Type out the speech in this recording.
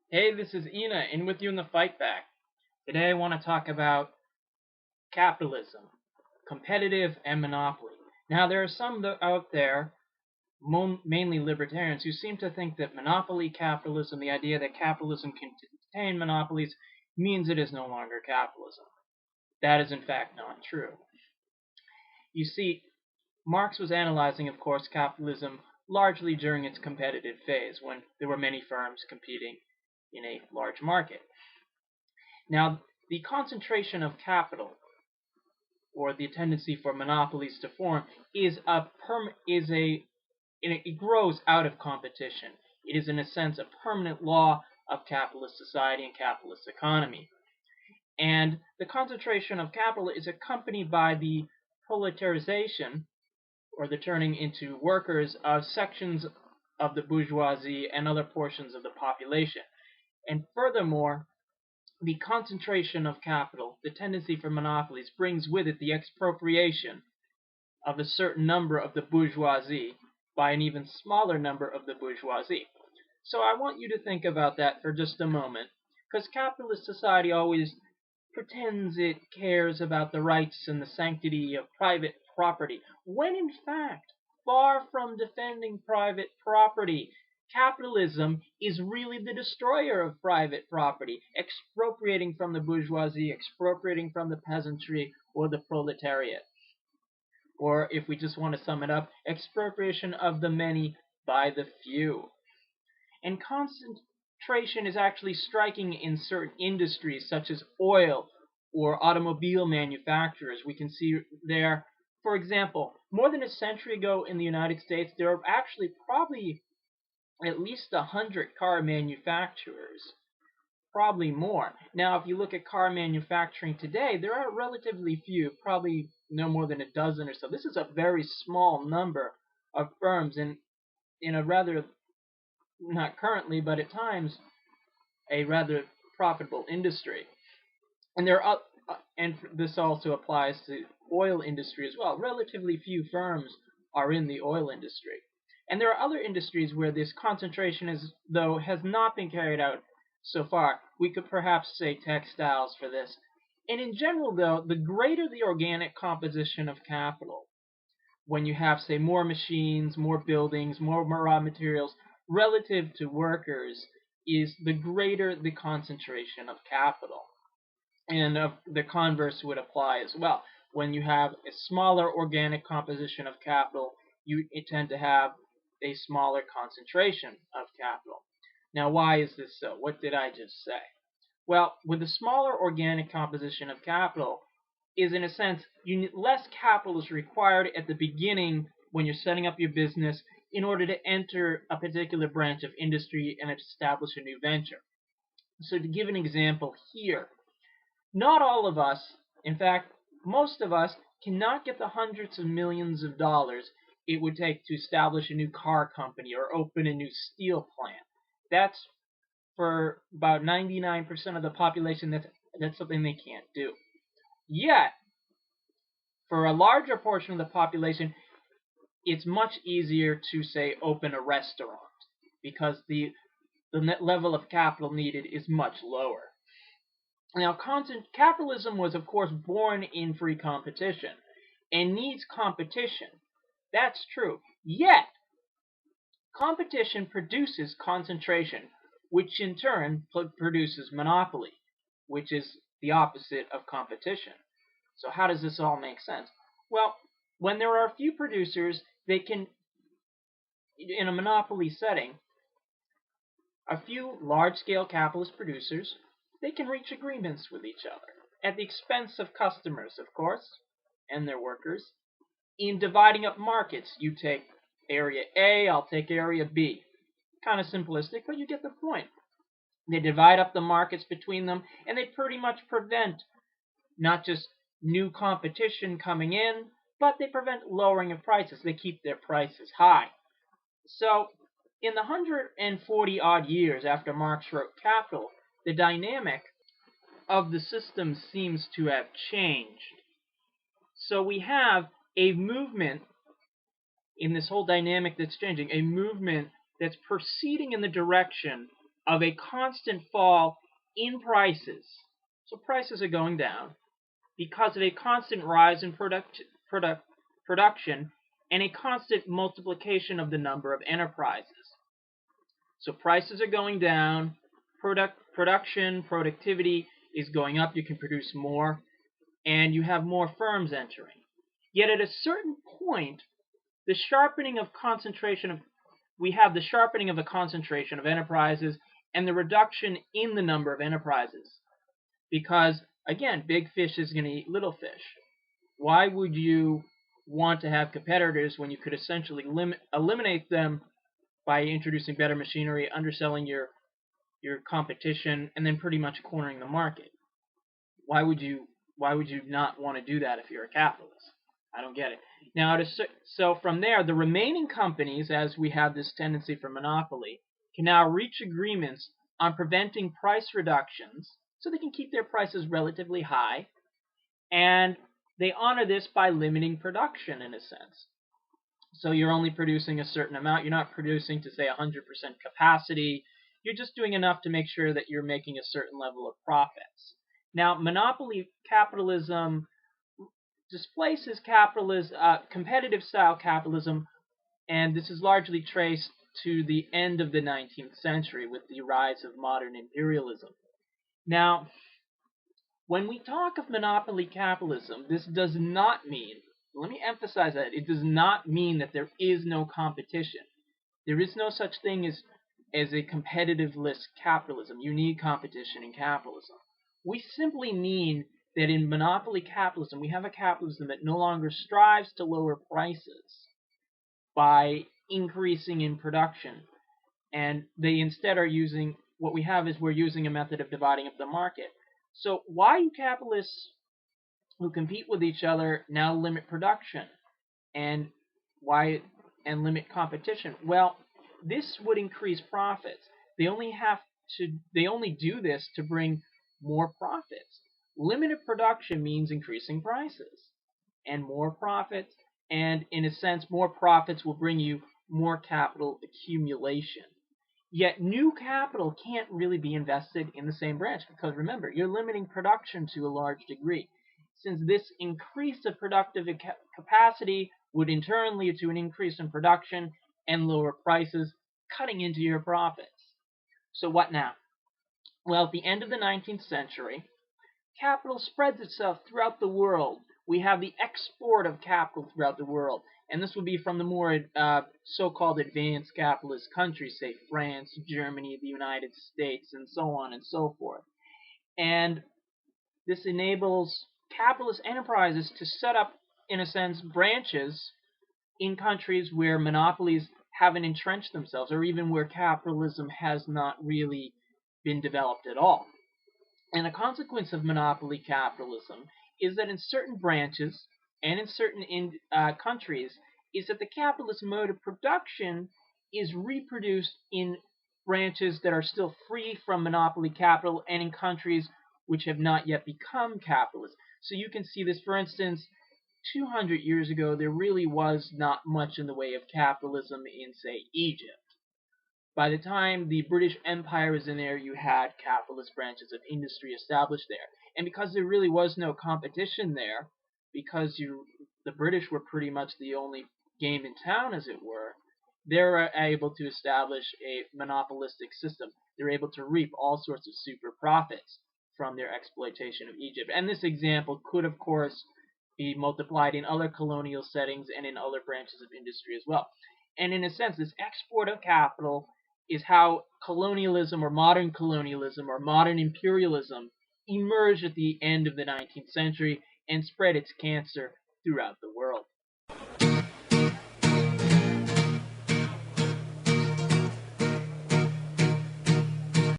Hey, this is Ina, and with you in the fight back. Today I want to talk about capitalism, competitive and monopoly. Now, there are some out there, mainly libertarians, who seem to think that monopoly capitalism, the idea that capitalism can contain monopolies, means it is no longer capitalism. That is, in fact, not true. You see, Marx was analyzing, of course, capitalism largely during its competitive phase, when there were many firms competing in a large market. Now, the concentration of capital, or the tendency for monopolies to form, it grows out of competition. It is, in a sense, a permanent law of capitalist society and capitalist economy. And the concentration of capital is accompanied by the proletarization, or the turning into workers, of sections of the bourgeoisie and other portions of the population. And furthermore, the concentration of capital, the tendency for monopolies, brings with it the expropriation of a certain number of the bourgeoisie by an even smaller number of the bourgeoisie. So I want you to think about that for just a moment, because capitalist society always pretends it cares about the rights and the sanctity of private property, when in fact, far from defending private property, capitalism is really the destroyer of private property, expropriating from the bourgeoisie, expropriating from the peasantry or the proletariat. Or, if we just want to sum it up, expropriation of the many by the few. And concentration is actually striking in certain industries, such as oil or automobile manufacturers. We can see there, for example, more than a century ago in the United States, there were actually probably at least 100 car manufacturers, probably more. Now, if you look at car manufacturing today, there are relatively few, probably no more than a dozen or so. This is a very small number of firms in a rather, not currently, but at times, a rather profitable industry. And and this also applies to oil industry as well. Relatively few firms are in the oil industry. And there are other industries where this concentration has not been carried out so far. We could perhaps say textiles for this. And in general, though, the greater the organic composition of capital, when you have, say, more machines, more buildings, more raw materials relative to workers, is the greater the concentration of capital. And the converse would apply as well. When you have a smaller organic composition of capital, you tend to have a smaller concentration of capital. Now, why is this so? What did I just say? Well, with a smaller organic composition of capital, is in a sense, less capital is required at the beginning when you're setting up your business in order to enter a particular branch of industry and establish a new venture. So to give an example here, not all of us, in fact, most of us, cannot get the hundreds of millions of dollars it would take to establish a new car company or open a new steel plant. That's, for about 99% of the population, that's something they can't do. Yet, for a larger portion of the population, it's much easier to, say, open a restaurant because the net level of capital needed is much lower. Now, capitalism was, of course, born in free competition and needs competition. That's true. Yet, competition produces concentration, which in turn produces monopoly, which is the opposite of competition. So how does this all make sense? Well, when there are a few producers, they can, in a monopoly setting, a few large-scale capitalist producers, they can reach agreements with each other, at the expense of customers, of course, and their workers. In dividing up markets, you take area A, I'll take area B. Kind of simplistic, but you get the point. They divide up the markets between them, and they pretty much prevent not just new competition coming in, but they prevent lowering of prices. They keep their prices high. So, in the 140 odd years after Marx wrote Capital, the dynamic of the system seems to have changed. So we have a movement in this whole dynamic that's changing, a movement that's proceeding in the direction of a constant fall in prices. So prices are going down because of a constant rise in production and a constant multiplication of the number of enterprises. So prices are going down, productivity is going up, you can produce more, and you have more firms entering. Yet at a certain point, the sharpening of concentration of we have the sharpening of the concentration of enterprises and the reduction in the number of enterprises. Because again, big fish is going to eat little fish. Why would you want to have competitors when you could essentially eliminate them by introducing better machinery, underselling your competition, and then pretty much cornering the market? Why would you not want to do that if you're a capitalist? I don't get it. Now, so from there, the remaining companies, as we have this tendency for monopoly, can now reach agreements on preventing price reductions so they can keep their prices relatively high, and they honor this by limiting production in a sense. So you're only producing a certain amount. You're not producing to say 100% capacity. You're just doing enough to make sure that you're making a certain level of profits. Now, monopoly capitalism displaces competitive style capitalism, and this is largely traced to the end of the 19th century with the rise of modern imperialism. Now, when we talk of monopoly capitalism, this does not mean, let me emphasize that, it does not mean that there is no competition. There is no such thing as a competitiveless capitalism. You need competition in capitalism. We simply mean that in monopoly capitalism, we have a capitalism that no longer strives to lower prices by increasing in production. And they instead are using, what we have is we're using a method of dividing up the market. So why do capitalists who compete with each other now limit production and limit competition? Well, this would increase profits. They only do this to bring more profits. Limited production means increasing prices and more profits, and in a sense, more profits will bring you more capital accumulation. Yet new capital can't really be invested in the same branch because remember, you're limiting production to a large degree. Since this increase of productive capacity would in turn lead to an increase in production and lower prices, cutting into your profits. So what now? Well, at the end of the 19th century, capital spreads itself throughout the world. We have the export of capital throughout the world. And this would be from the more so-called advanced capitalist countries, say France, Germany, the United States, and so on and so forth. And this enables capitalist enterprises to set up, in a sense, branches in countries where monopolies haven't entrenched themselves, or even where capitalism has not really been developed at all. And a consequence of monopoly capitalism is that in certain branches and in certain countries is that the capitalist mode of production is reproduced in branches that are still free from monopoly capital and in countries which have not yet become capitalist. So you can see this, for instance, 200 years ago, there really was not much in the way of capitalism in, say, Egypt. By the time the British Empire was in there, you had capitalist branches of industry established there. And because there really was no competition there, because the British were pretty much the only game in town, as it were, they were able to establish a monopolistic system. They're able to reap all sorts of super profits from their exploitation of Egypt. And this example could, of course, be multiplied in other colonial settings and in other branches of industry as well. And in a sense, this export of capital is how colonialism or modern imperialism emerged at the end of the 19th century and spread its cancer throughout the world.